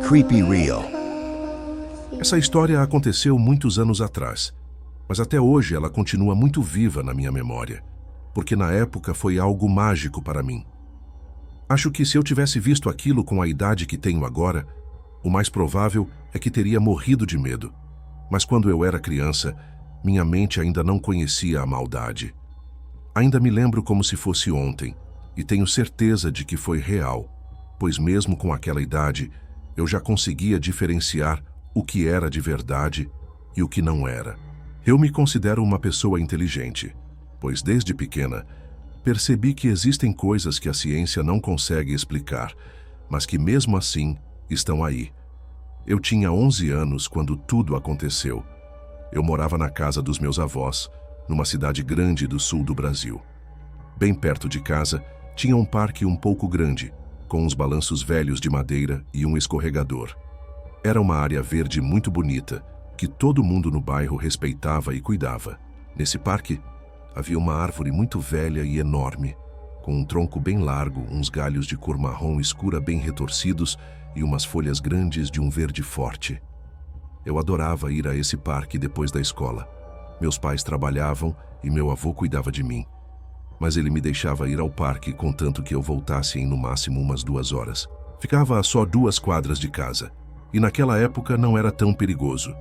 Creepy Real. Essa história aconteceu muitos anos atrás, mas até hoje ela continua muito viva na minha memória, porque na época foi algo mágico para mim. Acho que se eu tivesse visto aquilo com a idade que tenho agora, o mais provável é que teria morrido de medo. Mas quando eu era criança, minha mente ainda não conhecia a maldade. Ainda me lembro como se fosse ontem, e tenho certeza de que foi real, pois mesmo com aquela idade, eu já conseguia diferenciar o que era de verdade e o que não era. Eu me considero uma pessoa inteligente, pois desde pequena percebi que existem coisas que a ciência não consegue explicar, mas que mesmo assim estão aí. Eu tinha 11 anos quando tudo aconteceu. Eu morava na casa dos meus avós, numa cidade grande do sul do Brasil. Bem perto de casa, tinha um parque um pouco grande, com uns balanços velhos de madeira e um escorregador. Era uma área verde muito bonita, que todo mundo no bairro respeitava e cuidava. Nesse parque, havia uma árvore muito velha e enorme, com um tronco bem largo, uns galhos de cor marrom escura bem retorcidos e umas folhas grandes de um verde forte. Eu adorava ir a esse parque depois da escola. Meus pais trabalhavam e meu avô cuidava de mim. Mas ele me deixava ir ao parque contanto que eu voltasse em no máximo umas 2 horas. Ficava a só 2 quadras de casa, e naquela época não era tão perigoso.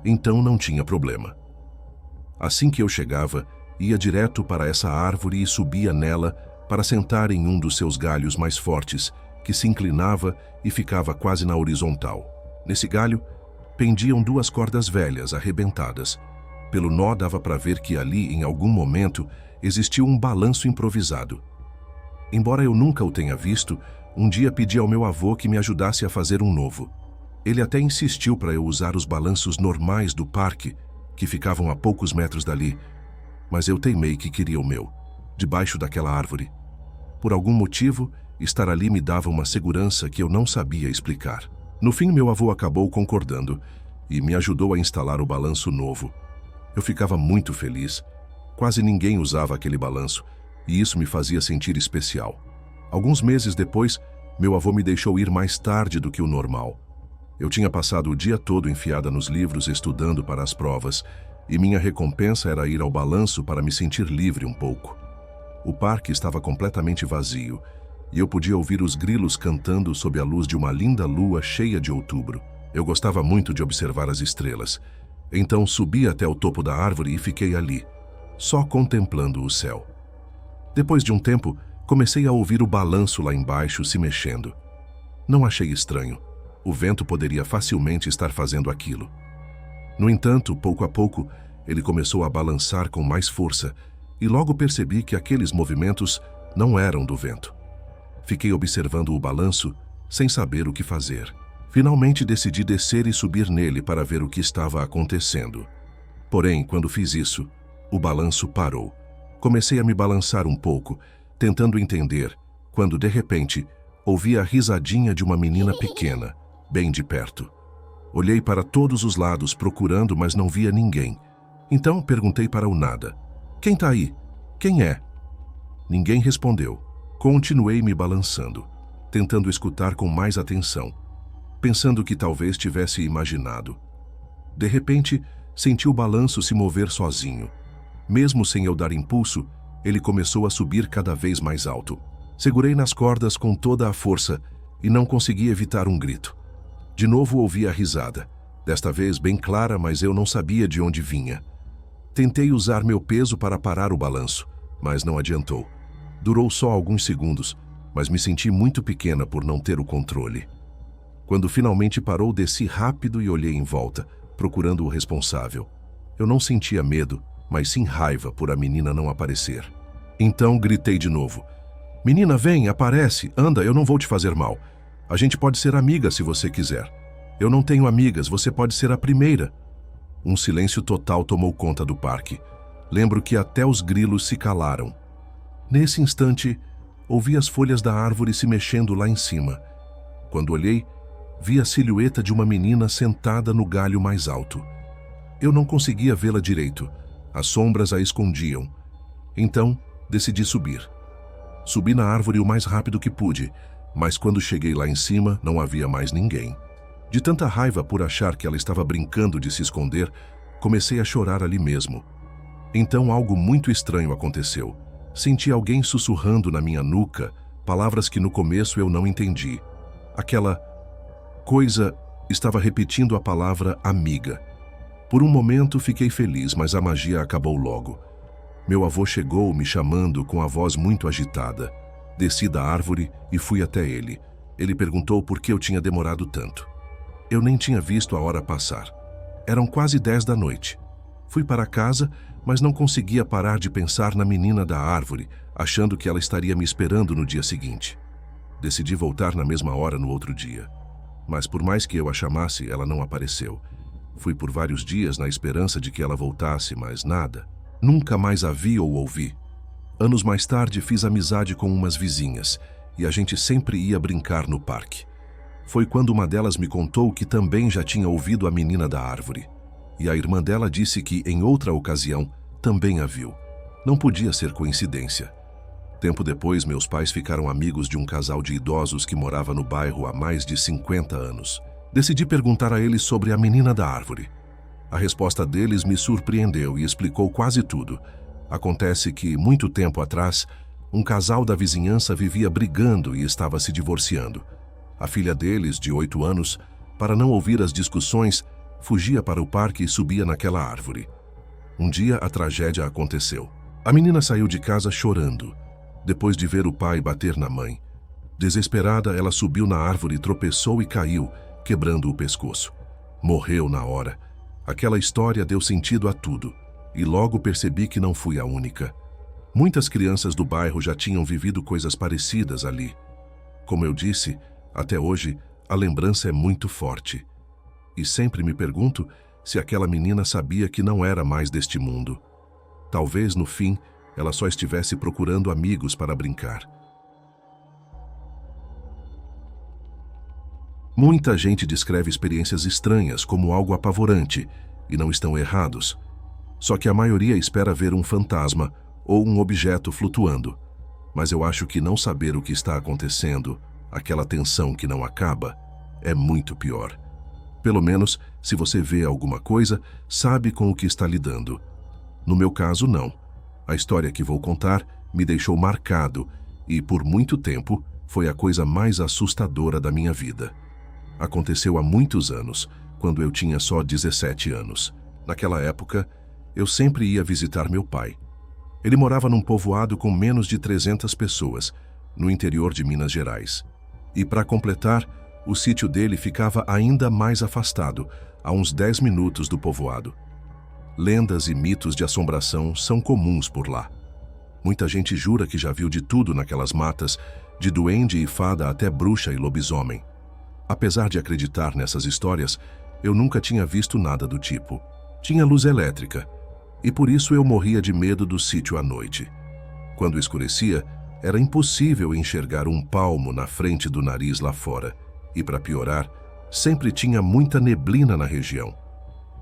Então não tinha problema. Assim que eu chegava, ia direto para essa árvore e subia nela para sentar em um dos seus galhos mais fortes, que se inclinava e ficava quase na horizontal. Nesse galho, pendiam 2 cordas velhas, arrebentadas. Pelo nó dava para ver que ali, em algum momento, existia um balanço improvisado. Embora eu nunca o tenha visto, um dia pedi ao meu avô que me ajudasse a fazer um novo. Ele até insistiu para eu usar os balanços normais do parque, que ficavam a poucos metros dali, mas eu teimei que queria o meu, debaixo daquela árvore. Por algum motivo, estar ali me dava uma segurança que eu não sabia explicar. No fim, meu avô acabou concordando e me ajudou a instalar o balanço novo. Eu ficava muito feliz. Quase ninguém usava aquele balanço, e isso me fazia sentir especial. Alguns meses depois, meu avô me deixou ir mais tarde do que o normal. Eu tinha passado o dia todo enfiada nos livros estudando para as provas, e minha recompensa era ir ao balanço para me sentir livre um pouco. O parque estava completamente vazio, e eu podia ouvir os grilos cantando sob a luz de uma linda lua cheia de outubro. Eu gostava muito de observar as estrelas, então subi até o topo da árvore e fiquei ali, só contemplando o céu. Depois de um tempo, comecei a ouvir o balanço lá embaixo se mexendo. Não achei estranho. O vento poderia facilmente estar fazendo aquilo. No entanto, pouco a pouco, ele começou a balançar com mais força e logo percebi que aqueles movimentos não eram do vento. Fiquei observando o balanço sem saber o que fazer. Finalmente decidi descer e subir nele para ver o que estava acontecendo. Porém, quando fiz isso, o balanço parou. Comecei a me balançar um pouco, tentando entender, quando de repente ouvi a risadinha de uma menina pequena, bem de perto. Olhei para todos os lados procurando, mas não via ninguém. Então perguntei para o nada: "Quem tá aí? Quem é?" Ninguém respondeu. Continuei me balançando, tentando escutar com mais atenção, pensando que talvez tivesse imaginado. De repente, senti o balanço se mover sozinho. Mesmo sem eu dar impulso, ele começou a subir cada vez mais alto. Segurei nas cordas com toda a força e não consegui evitar um grito. De novo ouvi a risada, desta vez bem clara, mas eu não sabia de onde vinha. Tentei usar meu peso para parar o balanço, mas não adiantou. Durou só alguns segundos, mas me senti muito pequena por não ter o controle. Quando finalmente parou, desci rápido e olhei em volta, procurando o responsável. Eu não sentia medo, mas sim raiva por a menina não aparecer. Então gritei de novo: "Menina, vem, aparece, anda, eu não vou te fazer mal. A gente pode ser amiga se você quiser. Eu não tenho amigas, você pode ser a primeira." Um silêncio total tomou conta do parque. Lembro que até os grilos se calaram. Nesse instante, ouvi as folhas da árvore se mexendo lá em cima. Quando olhei, vi a silhueta de uma menina sentada no galho mais alto. Eu não conseguia vê-la direito. As sombras a escondiam. Então, decidi subir. Subi na árvore o mais rápido que pude, mas quando cheguei lá em cima, não havia mais ninguém. De tanta raiva por achar que ela estava brincando de se esconder, comecei a chorar ali mesmo. Então algo muito estranho aconteceu. Senti alguém sussurrando na minha nuca, palavras que no começo eu não entendi. Aquela coisa estava repetindo a palavra amiga. Por um momento fiquei feliz, mas a magia acabou logo. Meu avô chegou me chamando com a voz muito agitada. Desci da árvore e fui até ele. Ele perguntou por que eu tinha demorado tanto. Eu nem tinha visto a hora passar. Eram quase 10 da noite. Fui para casa, mas não conseguia parar de pensar na menina da árvore, achando que ela estaria me esperando no dia seguinte. Decidi voltar na mesma hora no outro dia. Mas por mais que eu a chamasse, ela não apareceu. Fui por vários dias na esperança de que ela voltasse, mas nada. Nunca mais a vi ou ouvi. Anos mais tarde fiz amizade com umas vizinhas e a gente sempre ia brincar no parque. Foi quando uma delas me contou que também já tinha ouvido a menina da árvore. E a irmã dela disse que, em outra ocasião, também a viu. Não podia ser coincidência. Tempo depois, meus pais ficaram amigos de um casal de idosos que morava no bairro há mais de 50 anos. Decidi perguntar a eles sobre a menina da árvore. A resposta deles me surpreendeu e explicou quase tudo. Acontece que, muito tempo atrás, um casal da vizinhança vivia brigando e estava se divorciando. A filha deles, de 8 anos, para não ouvir as discussões, fugia para o parque e subia naquela árvore. Um dia a tragédia aconteceu. A menina saiu de casa chorando, depois de ver o pai bater na mãe. Desesperada, ela subiu na árvore, tropeçou e caiu, quebrando o pescoço. Morreu na hora. Aquela história deu sentido a tudo, e logo percebi que não fui a única. Muitas crianças do bairro já tinham vivido coisas parecidas ali. Como eu disse, até hoje, a lembrança é muito forte. E sempre me pergunto se aquela menina sabia que não era mais deste mundo. Talvez, no fim, ela só estivesse procurando amigos para brincar. Muita gente descreve experiências estranhas como algo apavorante, e não estão errados. Só que a maioria espera ver um fantasma ou um objeto flutuando. Mas eu acho que não saber o que está acontecendo, aquela tensão que não acaba, é muito pior. Pelo menos, se você vê alguma coisa, sabe com o que está lidando. No meu caso, não. A história que vou contar me deixou marcado e, por muito tempo, foi a coisa mais assustadora da minha vida. Aconteceu há muitos anos, quando eu tinha só 17 anos. Naquela época, eu sempre ia visitar meu pai. Ele morava num povoado com menos de 300 pessoas, no interior de Minas Gerais. E, para completar, o sítio dele ficava ainda mais afastado, a uns 10 minutos do povoado. Lendas e mitos de assombração são comuns por lá. Muita gente jura que já viu de tudo naquelas matas, de duende e fada até bruxa e lobisomem. Apesar de acreditar nessas histórias, eu nunca tinha visto nada do tipo. Tinha luz elétrica, e por isso eu morria de medo do sítio à noite. Quando escurecia, era impossível enxergar um palmo na frente do nariz lá fora. E, para piorar, sempre tinha muita neblina na região.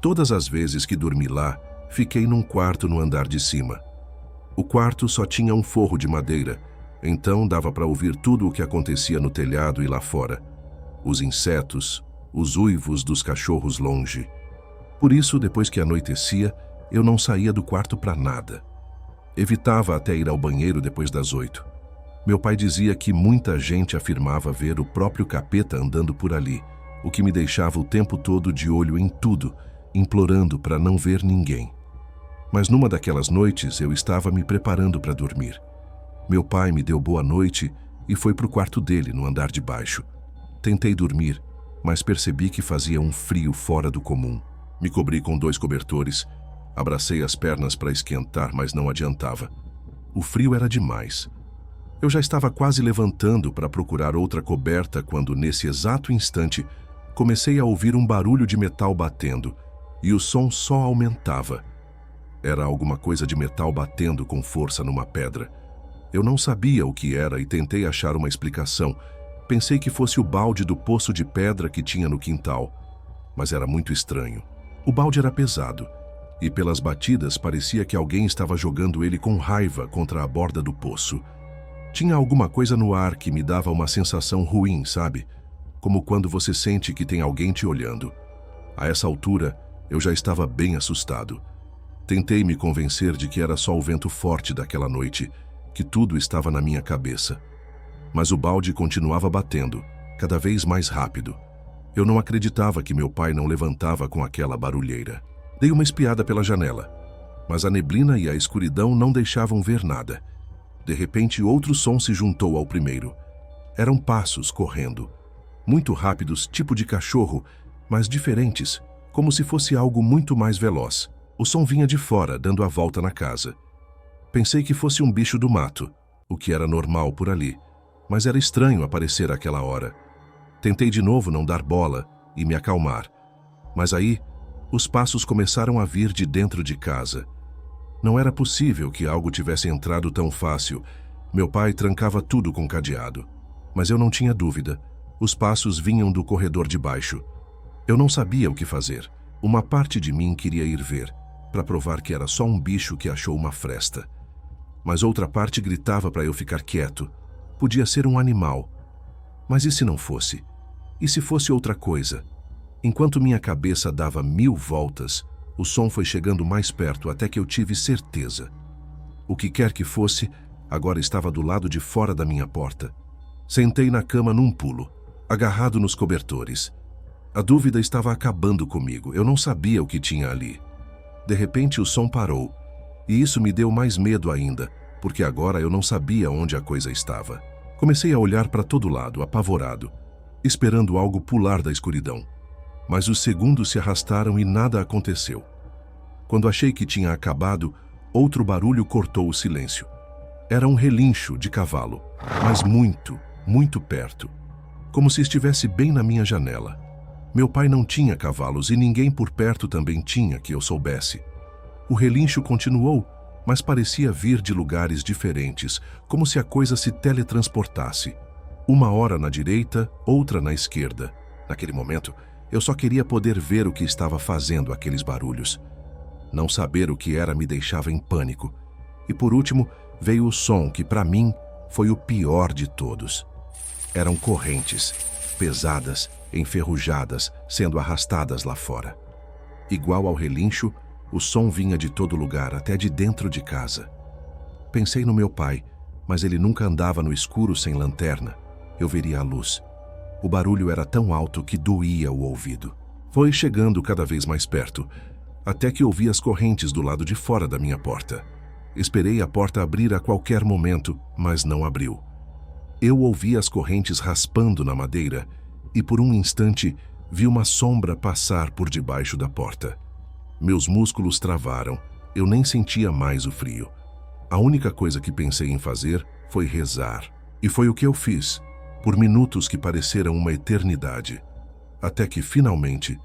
Todas as vezes que dormi lá, fiquei num quarto no andar de cima. O quarto só tinha um forro de madeira, então dava para ouvir tudo o que acontecia no telhado e lá fora. Os insetos, os uivos dos cachorros longe. Por isso, depois que anoitecia, eu não saía do quarto para nada. Evitava até ir ao banheiro depois das 8. Meu pai dizia que muita gente afirmava ver o próprio capeta andando por ali, o que me deixava o tempo todo de olho em tudo, implorando para não ver ninguém. Mas numa daquelas noites eu estava me preparando para dormir. Meu pai me deu boa noite e foi para o quarto dele, no andar de baixo. Tentei dormir, mas percebi que fazia um frio fora do comum. Me cobri com 2 cobertores, abracei as pernas para esquentar, mas não adiantava. O frio era demais. Eu já estava quase levantando para procurar outra coberta quando, nesse exato instante, comecei a ouvir um barulho de metal batendo, e o som só aumentava. Era alguma coisa de metal batendo com força numa pedra. Eu não sabia o que era e tentei achar uma explicação. Pensei que fosse o balde do poço de pedra que tinha no quintal, mas era muito estranho. O balde era pesado, e pelas batidas parecia que alguém estava jogando ele com raiva contra a borda do poço. Tinha alguma coisa no ar que me dava uma sensação ruim, sabe? como quando você sente que tem alguém te olhando. A essa altura, eu já estava bem assustado. Tentei me convencer de que era só o vento forte daquela noite, que tudo estava na minha cabeça. Mas o balde continuava batendo, cada vez mais rápido. Eu não acreditava que meu pai não levantava com aquela barulheira. Dei uma espiada pela janela, mas a neblina e a escuridão não deixavam ver nada. De repente, outro som se juntou ao primeiro. Eram passos correndo. Muito rápidos, tipo de cachorro, mas diferentes, como se fosse algo muito mais veloz. O som vinha de fora, dando a volta na casa. Pensei que fosse um bicho do mato, o que era normal por ali, mas era estranho aparecer àquela hora. Tentei de novo não dar bola e me acalmar, mas aí os passos começaram a vir de dentro de casa. Não era possível que algo tivesse entrado tão fácil. Meu pai trancava tudo com cadeado, mas eu não tinha dúvida. Os passos vinham do corredor de baixo. Eu não sabia o que fazer. Uma parte de mim queria ir ver, para provar que era só um bicho que achou uma fresta. Mas outra parte gritava para eu ficar quieto. Podia ser um animal. Mas e se não fosse? E se fosse outra coisa? Enquanto minha cabeça dava 1000 voltas, o som foi chegando mais perto até que eu tive certeza. O que quer que fosse, agora estava do lado de fora da minha porta. Sentei na cama num pulo, agarrado nos cobertores. A dúvida estava acabando comigo. Eu não sabia o que tinha ali. De repente o som parou, e isso me deu mais medo ainda, porque agora eu não sabia onde a coisa estava. Comecei a olhar para todo lado, apavorado, esperando algo pular da escuridão. Mas os segundos se arrastaram e nada aconteceu. Quando achei que tinha acabado, outro barulho cortou o silêncio. Era um relincho de cavalo, mas muito, muito perto, como se estivesse bem na minha janela. Meu pai não tinha cavalos e ninguém por perto também tinha, que eu soubesse. O relincho continuou, mas parecia vir de lugares diferentes, como se a coisa se teletransportasse. Uma hora na direita, outra na esquerda. Naquele momento, eu só queria poder ver o que estava fazendo aqueles barulhos. Não saber o que era me deixava em pânico. E por último, veio o som que, para mim, foi o pior de todos. Eram correntes, pesadas, enferrujadas, sendo arrastadas lá fora. Igual ao relincho, o som vinha de todo lugar, até de dentro de casa. Pensei no meu pai, mas ele nunca andava no escuro sem lanterna. Eu veria a luz. O barulho era tão alto que doía o ouvido. Foi chegando cada vez mais perto, até que ouvi as correntes do lado de fora da minha porta. Esperei a porta abrir a qualquer momento, mas não abriu. Eu ouvi as correntes raspando na madeira e por um instante vi uma sombra passar por debaixo da porta. Meus músculos travaram, eu nem sentia mais o frio. A única coisa que pensei em fazer foi rezar. E foi o que eu fiz, por minutos que pareceram uma eternidade. Até que, finalmente,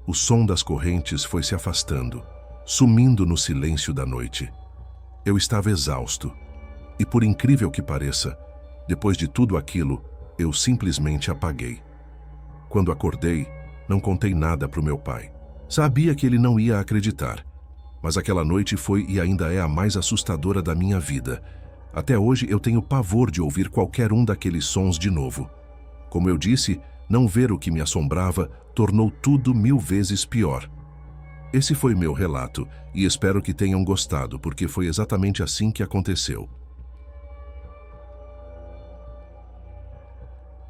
o som das correntes foi se afastando, sumindo no silêncio da noite. Eu estava exausto. E por incrível que pareça, depois de tudo aquilo, eu simplesmente apaguei. Quando acordei, não contei nada para o meu pai. Sabia que ele não ia acreditar, mas aquela noite foi e ainda é a mais assustadora da minha vida. Até hoje eu tenho pavor de ouvir qualquer um daqueles sons de novo. Como eu disse, não ver o que me assombrava tornou tudo 1000 vezes pior. Esse foi meu relato e espero que tenham gostado, porque foi exatamente assim que aconteceu.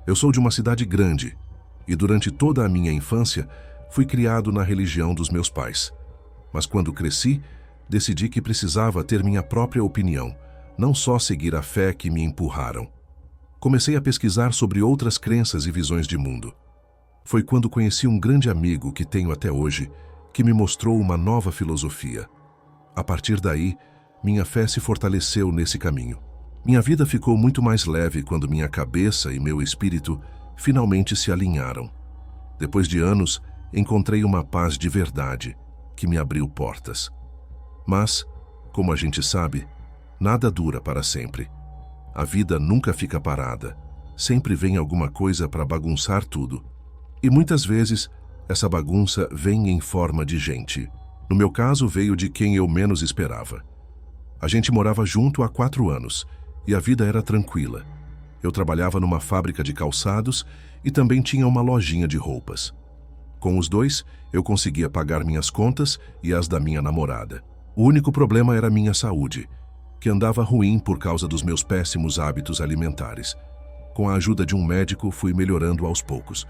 Eu sou de uma cidade grande e durante toda a minha infância fui criado na religião dos meus pais. Mas quando cresci, decidi que precisava ter minha própria opinião, não só seguir a fé que me empurraram. Comecei a pesquisar sobre outras crenças e visões de mundo. Foi quando conheci um grande amigo que tenho até hoje, que me mostrou uma nova filosofia. A partir daí, minha fé se fortaleceu nesse caminho. Minha vida ficou muito mais leve quando minha cabeça e meu espírito finalmente se alinharam. Depois de anos, encontrei uma paz de verdade, que me abriu portas. Mas, como a gente sabe, nada dura para sempre. A vida nunca fica parada. Sempre vem alguma coisa para bagunçar tudo. E muitas vezes, essa bagunça vem em forma de gente. No meu caso, veio de quem eu menos esperava. A gente morava junto há 4 anos, e a vida era tranquila. Eu trabalhava numa fábrica de calçados e também tinha uma lojinha de roupas. Com os dois, eu conseguia pagar minhas contas e as da minha namorada. O único problema era minha saúde, que andava ruim por causa dos meus péssimos hábitos alimentares. Com a ajuda de um médico, fui melhorando aos poucos.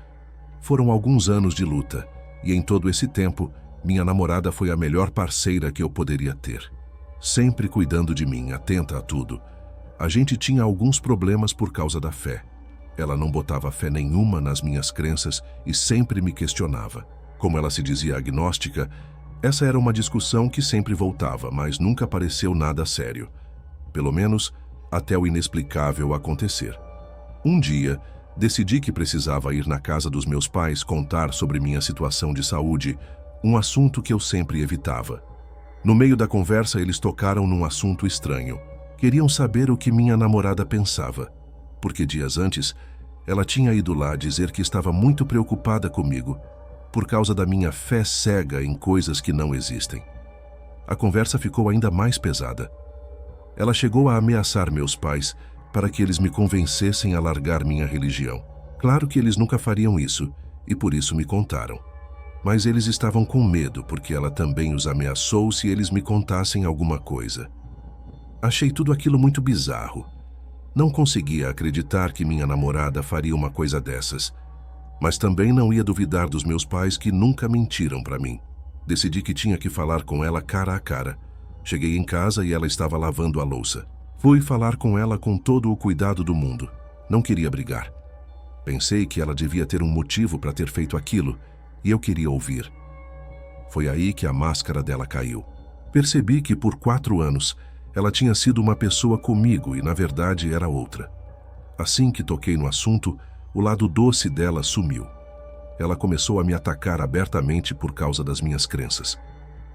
Foram alguns anos de luta, e em todo esse tempo, minha namorada foi a melhor parceira que eu poderia ter. Sempre cuidando de mim, atenta a tudo. A gente tinha alguns problemas por causa da fé. Ela não botava fé nenhuma nas minhas crenças e sempre me questionava. Como ela se dizia agnóstica, essa era uma discussão que sempre voltava, mas nunca pareceu nada sério. Pelo menos, até o inexplicável acontecer. Um dia, decidi que precisava ir na casa dos meus pais contar sobre minha situação de saúde, um assunto que eu sempre evitava. No meio da conversa, eles tocaram num assunto estranho. Queriam saber o que minha namorada pensava, porque dias antes, ela tinha ido lá dizer que estava muito preocupada comigo, por causa da minha fé cega em coisas que não existem. A conversa ficou ainda mais pesada. Ela chegou a ameaçar meus pais para que eles me convencessem a largar minha religião. Claro que eles nunca fariam isso, e por isso me contaram. Mas eles estavam com medo, porque ela também os ameaçou se eles me contassem alguma coisa. Achei tudo aquilo muito bizarro. Não conseguia acreditar que minha namorada faria uma coisa dessas. Mas também não ia duvidar dos meus pais, que nunca mentiram para mim. Decidi que tinha que falar com ela cara a cara. Cheguei em casa e ela estava lavando a louça. Fui falar com ela com todo o cuidado do mundo. Não queria brigar. Pensei que ela devia ter um motivo para ter feito aquilo, e eu queria ouvir. Foi aí que a máscara dela caiu. Percebi que por 4 anos ela tinha sido uma pessoa comigo e na verdade era outra. Assim que toquei no assunto, o lado doce dela sumiu. Ela começou a me atacar abertamente por causa das minhas crenças.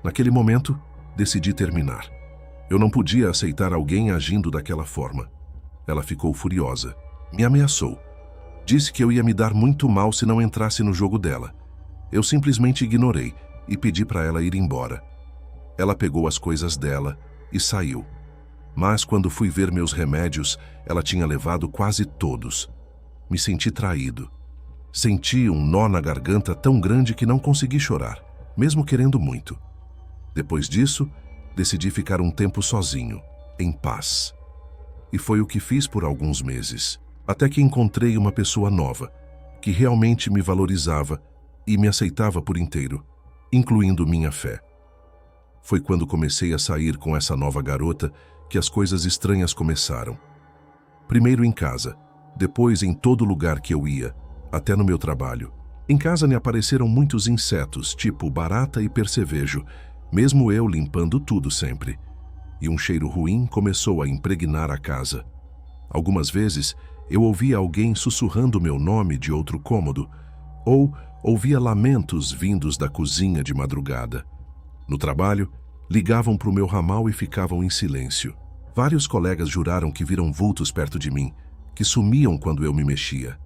Naquele momento, decidi terminar. Eu não podia aceitar alguém agindo daquela forma. Ela ficou furiosa. Me ameaçou. Disse que eu ia me dar muito mal se não entrasse no jogo dela. Eu simplesmente ignorei e pedi para ela ir embora. Ela pegou as coisas dela e saiu. Mas quando fui ver meus remédios, ela tinha levado quase todos. Me senti traído. Senti um nó na garganta tão grande que não consegui chorar, mesmo querendo muito. Depois disso, decidi ficar um tempo sozinho, em paz. E foi o que fiz por alguns meses, até que encontrei uma pessoa nova, que realmente me valorizava e me aceitava por inteiro, incluindo minha fé. Foi quando comecei a sair com essa nova garota que as coisas estranhas começaram. Primeiro em casa, depois em todo lugar que eu ia, até no meu trabalho. Em casa me apareceram muitos insetos, tipo barata e percevejo, mesmo eu limpando tudo sempre. E um cheiro ruim começou a impregnar a casa. Algumas vezes, eu ouvia alguém sussurrando meu nome de outro cômodo, ou ouvia lamentos vindos da cozinha de madrugada. No trabalho, ligavam para o meu ramal e ficavam em silêncio. Vários colegas juraram que viram vultos perto de mim, que sumiam quando eu me mexia.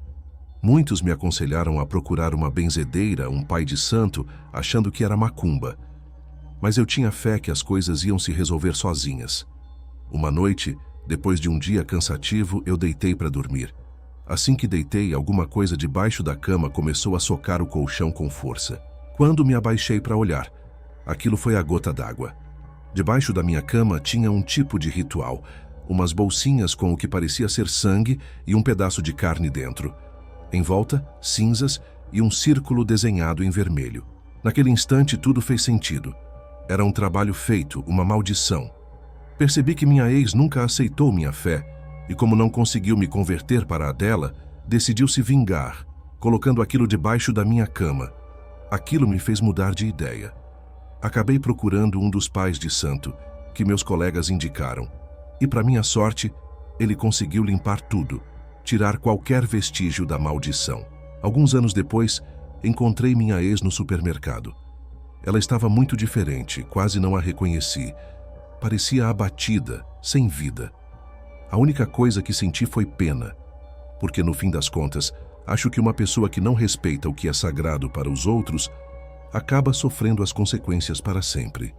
Muitos me aconselharam a procurar uma benzedeira, um pai de santo, achando que era macumba. Mas eu tinha fé que as coisas iam se resolver sozinhas. Uma noite, depois de um dia cansativo, eu deitei para dormir. Assim que deitei, alguma coisa debaixo da cama começou a socar o colchão com força. Quando me abaixei para olhar, aquilo foi a gota d'água. Debaixo da minha cama tinha um tipo de ritual, umas bolsinhas com o que parecia ser sangue e um pedaço de carne dentro. Em volta, cinzas e um círculo desenhado em vermelho. Naquele instante, tudo fez sentido. Era um trabalho feito, uma maldição. Percebi que minha ex nunca aceitou minha fé e, como não conseguiu me converter para a dela, decidiu se vingar, colocando aquilo debaixo da minha cama. Aquilo me fez mudar de ideia. Acabei procurando um dos pais de santo, que meus colegas indicaram. E, para minha sorte, ele conseguiu limpar tudo, tirar qualquer vestígio da maldição. Alguns anos depois, encontrei minha ex no supermercado. Ela estava muito diferente, quase não a reconheci. Parecia abatida, sem vida. A única coisa que senti foi pena, porque no fim das contas, acho que uma pessoa que não respeita o que é sagrado para os outros acaba sofrendo as consequências para sempre.